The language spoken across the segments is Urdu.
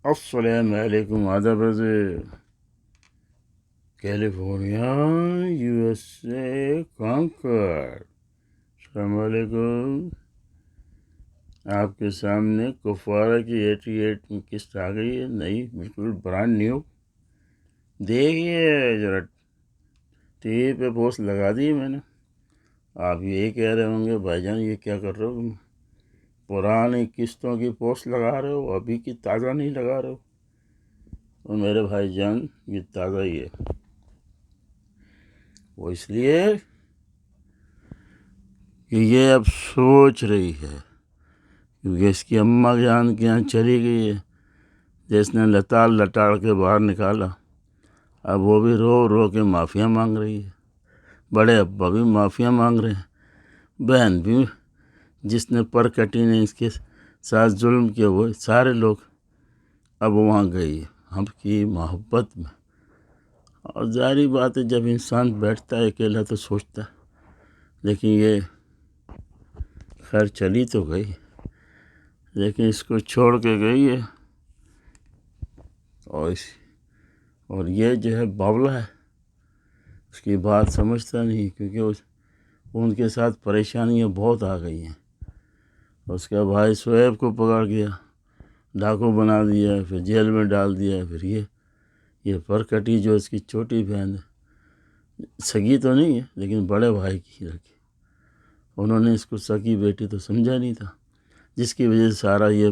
السلام علیکم، آداب سے California U S A conquer. السلام علیکم۔ آپ کے سامنے کفارہ کی 88 میں قسط آ گئی ہے، نئی، بالکل برانڈ نیو۔ دیکھیے ذرا ٹی وی پہ پوسٹ لگا دی میں نے۔ آپ یہی کہہ رہے ہوں گے بھائی جان یہ کیا کر رہے ہو، پرانی قسطوں کی پوسٹ لگا رہے ہو، ابھی کی تازہ نہیں لگا رہے ہو۔ اور میرے بھائی جان یہ تازہ ہی ہے، وہ اس لیے کہ یہ اب سوچ رہی ہے، کیونکہ اس کی اماں جان کے یہاں چلی گئی ہے، جس نے لتاڑ لٹاڑ کے باہر نکالا، اب وہ بھی رو رو کے معافیاں مانگ رہی ہے۔ بڑے ابا بھی معافیاں مانگ رہے ہیں، بہن بھی، جس نے پر کٹی نے اس کے ساتھ ظلم کیا، وہ سارے لوگ اب وہاں گئی ہم کی محبت میں۔ اور ظاہری بات ہے جب انسان بیٹھتا ہے اکیلا تو سوچتا ہے، لیکن یہ خیر چلی تو گئی، لیکن اس کو چھوڑ کے گئی ہے، اور یہ جو ہے باولا ہے، اس کی بات سمجھتا نہیں، کیونکہ ان کے ساتھ پریشانیاں بہت آ گئی ہیں۔ اس کا بھائی شعیب کو پکڑ گیا، ڈاکو بنا دیا، پھر جیل میں ڈال دیا، پھر یہ پرکٹی جو اس کی چھوٹی بہن ہے، سگی تو نہیں ہے لیکن بڑے بھائی کی لڑکی، انہوں نے اس کو سگی بیٹی تو سمجھا نہیں تھا، جس کی وجہ سے سارا یہ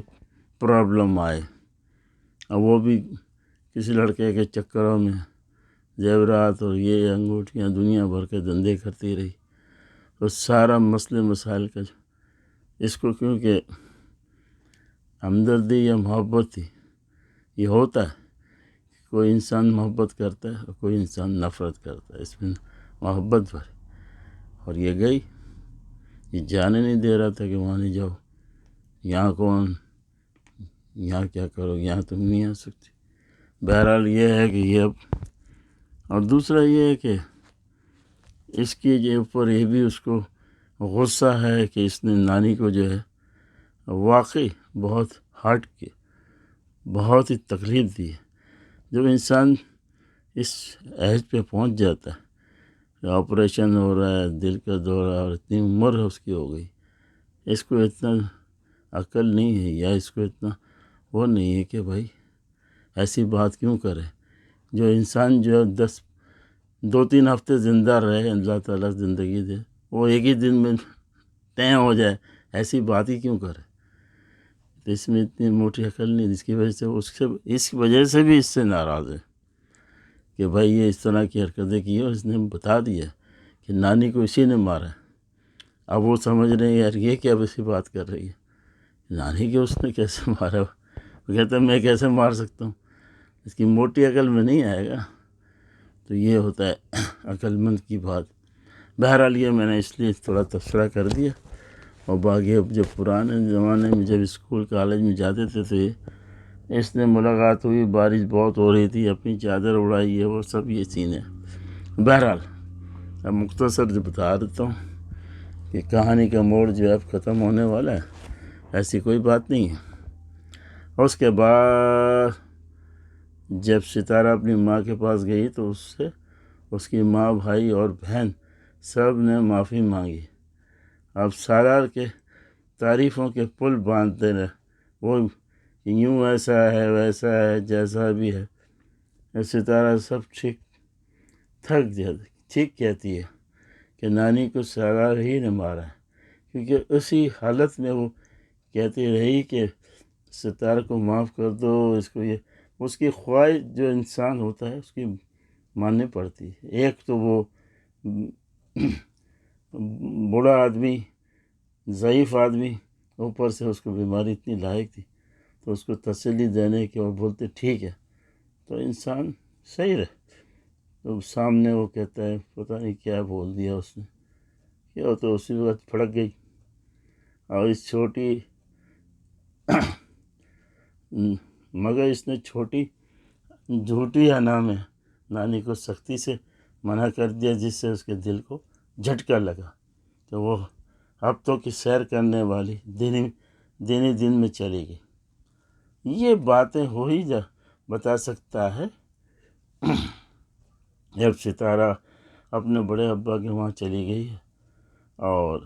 پرابلم آئے۔ اور وہ بھی کسی لڑکے کے چکروں میں زیورات اور یہ انگوٹھیاں دنیا بھر کے دھندے کرتی رہی، تو سارا مسئلے مسائل کا اس کو، کیونکہ ہمدردی یا محبت تھی، یہ ہوتا ہے کوئی انسان محبت کرتا ہے اور کوئی انسان نفرت کرتا ہے، اس میں محبت بھری، اور یہ گئی، یہ جانے نہیں دے رہا تھا کہ وہاں نہیں جاؤ، یہاں کون، یہاں کیا کرو، یہاں تم نہیں آ سکتی۔ بہرحال یہ ہے کہ یہ اب، اور دوسرا یہ ہے کہ اس کی جو اوپر یہ بھی اس کو غصہ ہے کہ اس نے نانی کو جو ہے واقعی بہت ہارٹ کی، بہت ہی تکلیف دی ہے۔ جب انسان اس ایج پہ پہنچ جاتا ہے کہ آپریشن ہو رہا ہے، دل کا دورہ، اور اتنی عمر ہے اس کی ہو گئی، اس کو اتنا عقل نہیں ہے، یا اس کو اتنا وہ نہیں ہے کہ بھائی ایسی بات کیوں کرے۔ جو انسان جو 2-3 ہفتے زندہ رہے، اللہ تعالیٰ زندگی دے، وہ ایک ہی دن میں طے ہو جائے، ایسی بات ہی کیوں کرے۔ تو اس میں اتنی موٹی عقل نہیں، جس کی وجہ سے اس وجہ سے بھی اس سے ناراض ہے کہ بھائی یہ اس طرح کی حرکتیں کی، اور اس نے بتا دیا کہ نانی کو اسی نے مارا ہے۔ اب وہ سمجھ رہے ہیں یار یہ کیا ایسی بات کر رہی ہے، نانی کے اس نے کیسے مارا، وہ کہتا ہے میں کیسے مار سکتا ہوں، اس کی موٹی عقل میں نہیں آئے گا۔ تو یہ ہوتا ہے عقل مند کی بات۔ بہرحال یہ میں نے اس لیے تھوڑا تبصرہ کر دیا۔ اور باقی اب جب پرانے زمانے میں جب اسکول کالج میں جاتے تھے تو اس نے ملاقات ہوئی، بارش بہت ہو رہی تھی، اپنی چادر اڑائی ہے، وہ سب یہ سین ہے۔ بہرحال اب مختصر جو بتا دیتا ہوں کہ کہانی کا موڑ جو ہے اب ختم ہونے والا ہے، ایسی کوئی بات نہیں ہے۔ اور اس کے بعد جب ستارہ اپنی ماں کے پاس گئی تو اس کی ماں، بھائی اور بہن سب نے معافی مانگی۔ اب سالار کے تعریفوں کے پل باندھتے رہے، وہ یوں ایسا ہے ویسا ہے جیسا بھی ہے، ستارہ سب ٹھیک کہتی ہے کہ نانی کو سالار ہی نے مارا ہے، کیونکہ اسی حالت میں وہ کہتی رہی کہ ستارہ کو معاف کر دو، اس کو یہ، اس کی خواہش جو انسان ہوتا ہے اس کی ماننی پڑتی ہے۔ ایک تو وہ بوڑھا آدمی، ضعیف آدمی، اوپر سے اس کو بیماری اتنی لاحق تھی، تو اس کو تسلی دینے کے اور بولتے ٹھیک ہے تو انسان صحیح رہے، تو سامنے وہ کہتا ہے پتہ نہیں کیا بول دیا اس نے، کیا تو اسی وقت پھڑک گئی۔ اور اس چھوٹی مگر اس نے جھوٹی انا میں نانی کو سختی سے منع کر دیا، جس سے اس کے دل کو جھٹکا لگا کہ وہ ہفتوں کی سیر کرنے والی دن میں چلی گئی۔ یہ باتیں ہو ہی بتا سکتا ہے جب ستارہ اپنے بڑے ابا کے وہاں چلی گئی ہے اور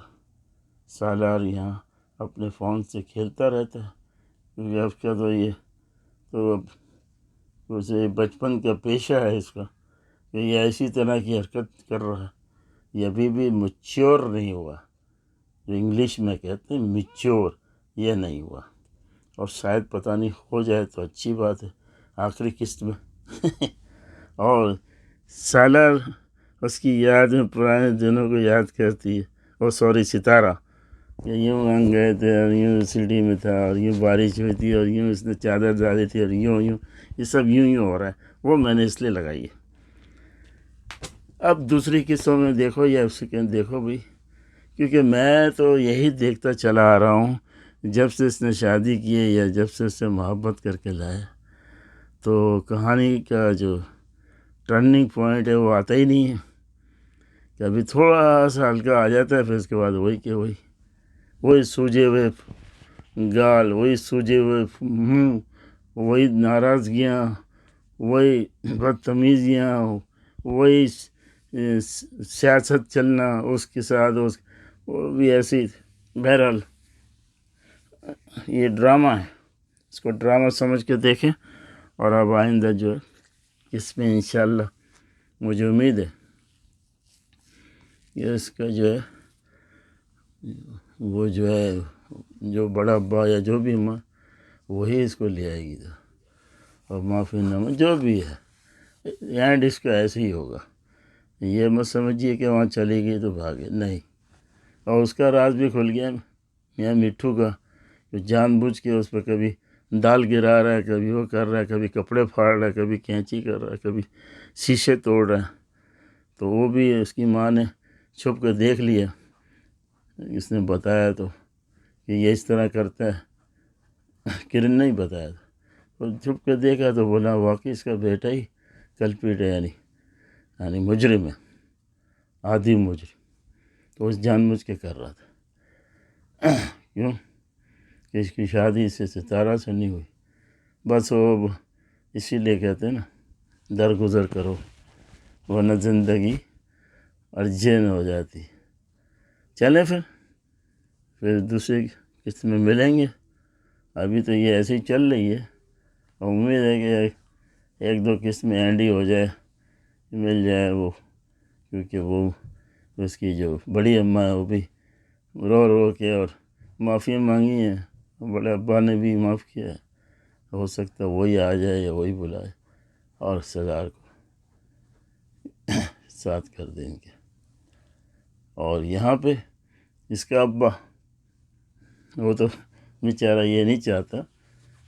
سالار یہاں اپنے فون سے کھیلتا رہتا ہے، کیونکہ اب کا تو یہ تو اب اسے بچپن کا پیشہ ہے اس کا کہ یہ ایسی طرح کی حرکت کر رہا ہے، یہ ابھی بھی میچور نہیں ہوا، جو انگلش میں کہتے ہیں میچور، یہ نہیں ہوا، اور شاید پتہ نہیں ہو جائے تو اچھی بات ہے آخری قسط میں اور سالار اس کی یاد میں پرانے دنوں کو یاد کرتی ہے، اور سوری ستارہ، کہ یوں ہم گئے تھے اور یوں سیڑھی میں تھا اور یوں بارش ہوئی تھی اور یوں اس نے چادر ڈالی تھی اور یوں یہ سب یوں ہو رہا ہے، وہ میں نے اس لیے لگائی ہے۔ اب دوسری قصوں میں دیکھو یا اس کے دیکھو بھی، کیونکہ میں تو یہی دیکھتا چلا آ رہا ہوں جب سے اس نے شادی کی ہے یا جب سے اس سے محبت کر کے لایا، تو کہانی کا جو ٹرننگ پوائنٹ ہے وہ آتا ہی نہیں ہے، کبھی تھوڑا سا ہلکا آ جاتا ہے، پھر اس کے بعد وہی کہ وہی سوجے ہوئے گال، وہی سوجے ہوئے منہ، وہی ناراضگیاں، وہی بدتمیزیاں، وہی سیاست چلنا اس کے ساتھ، وہ بھی ایسی۔ بہرحال یہ ڈرامہ ہے، اس کو ڈرامہ سمجھ کے دیکھیں، اور اب آئندہ جو ہے اس میں انشاءاللہ مجھے امید ہے کہ اس کا جو ہے وہ جو ہے جو بڑا ابا یا جو بھی ماں وہی اس کو لے آئے گی، اور معافی نامہ جو بھی ہے اینڈ اس کا ایسے ہی ہوگا۔ یہ مت سمجھیے کہ وہاں چلی گئی تو بھاگے، نہیں۔ اور اس کا راز بھی کھل گیا میاں مٹھو کا، جو جان بوجھ کے اس پہ کبھی دال گرا رہا ہے، کبھی وہ کر رہا ہے، کبھی کپڑے پھاڑ رہا ہے، کبھی کینچی کر رہا ہے، کبھی شیشے توڑ رہا ہے، تو وہ بھی اس کی ماں نے چھپ کر دیکھ لیا، اس نے بتایا تو کہ یہ اس طرح کرتا ہے، کرن نہیں بتایا تھا، اور چھپ کر دیکھا تو بولا واقعی اس کا بیٹا ہی کلپریٹ ہے، یعنی مجرم ہے، عادی مجرم، تو اس جان بوجھ کے کر رہا تھا۔ کیوں کہ اس کی شادی اس سے ستارہ سے نہیں ہوئی، بس وہ اسی لیے کہتے ہیں نا درگزر کرو ورنہ زندگی ارجین ہو جاتی۔ چلیں پھر دوسری قسط میں ملیں گے، ابھی تو یہ ایسے ہی چل رہی ہے، امید ہے کہ ایک دو قسط میں اینڈ ہی ہو جائے، مل جائے وہ، کیونکہ وہ اس کی جو بڑی اماں ہے وہ بھی رو رو کے اور معافی مانگی ہے، بڑے ابا نے بھی معاف کیا ہے، ہو سکتا ہے وہی آ جائے یا وہی بلائے اور سزار کو ساتھ کر دیں گے۔ اور یہاں پہ اس کا ابا وہ تو بیچارہ یہ نہیں چاہتا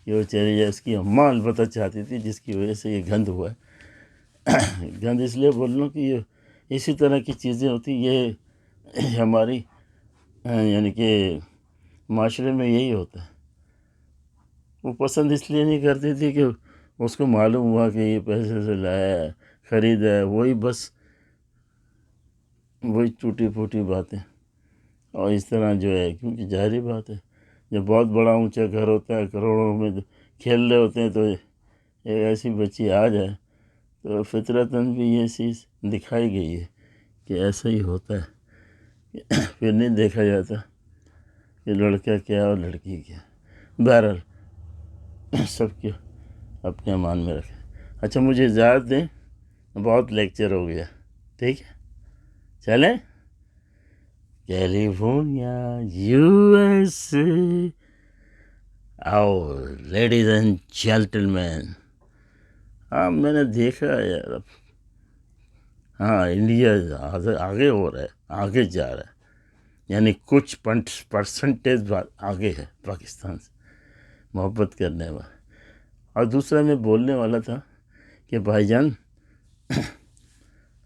کہ وہ چلی جائے، اس کی اماں البتہ چاہتی تھی، جس کی وجہ سے یہ گند ہوا ہے۔ گند اس لیے بول رہا ہوں کہ یہ اسی طرح کی چیزیں ہوتی، یہ ہماری یعنی کہ معاشرے میں یہی ہوتا ہے۔ وہ پسند اس لیے نہیں کرتی تھی کہ اس کو معلوم ہوا کہ یہ پیسے سے لایا ہے، خریدا ہے، وہی بس وہی ٹوٹی پھوٹی باتیں، اور اس طرح جو ہے، کیونکہ ظاہری بات ہے جب بہت بڑا اونچا گھر ہوتا ہے، کروڑوں میں کھیل رہے ہوتے ہیں، تو ایک ایسی بچی آ جائے تو فطرتاً بھی یہ چیز دکھائی گئی ہے کہ ایسا ہی ہوتا ہے، پھر نہیں دیکھا جاتا کہ لڑکا کیا اور لڑکی کیا۔ بہرحال سب کے اپنے امان میں رکھیں۔ اچھا مجھے اجازت دیں، بہت لیکچر ہو گیا، ٹھیک ہے، چلیں۔ کیلیفورنیا USA، آؤ لیڈیز اینڈ جینٹل مین، ہاں میں نے دیکھا یار، اب ہاں انڈیا آگے ہو رہا ہے، آگے جا رہا ہے، یعنی کچھ پرسنٹیج آگے ہے پاکستان سے محبت کرنے والا۔ اور دوسرا میں بولنے والا تھا کہ بھائی جان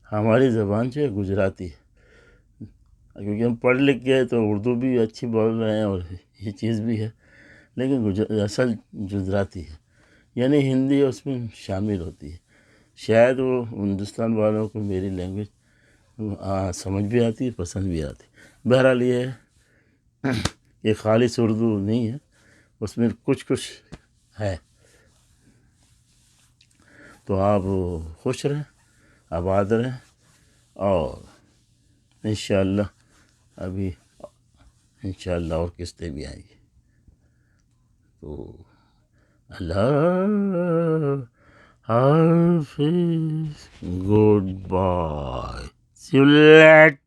ہماری زبان جو ہے گجراتی ہے، کیونکہ ہم پڑھ لکھ گئے تو اردو بھی اچھی بول رہے ہیں اور یہ چیز بھی ہے، لیکن اصل گجراتی ہے، یعنی ہندی اس میں شامل ہوتی ہے۔ شاید وہ ہندوستان والوں کو میری لینگویج سمجھ بھی آتی ہے، پسند بھی آتی ہے۔ بہرحال یہ ہے، یہ خالص اردو نہیں ہے، اس میں کچھ ہے. تو آپ خوش رہیں، آباد رہیں، اور انشاءاللہ ابھی انشاءاللہ اور قسطیں بھی آئیں گی. تو اللہ حافظ، good bye, see you letter.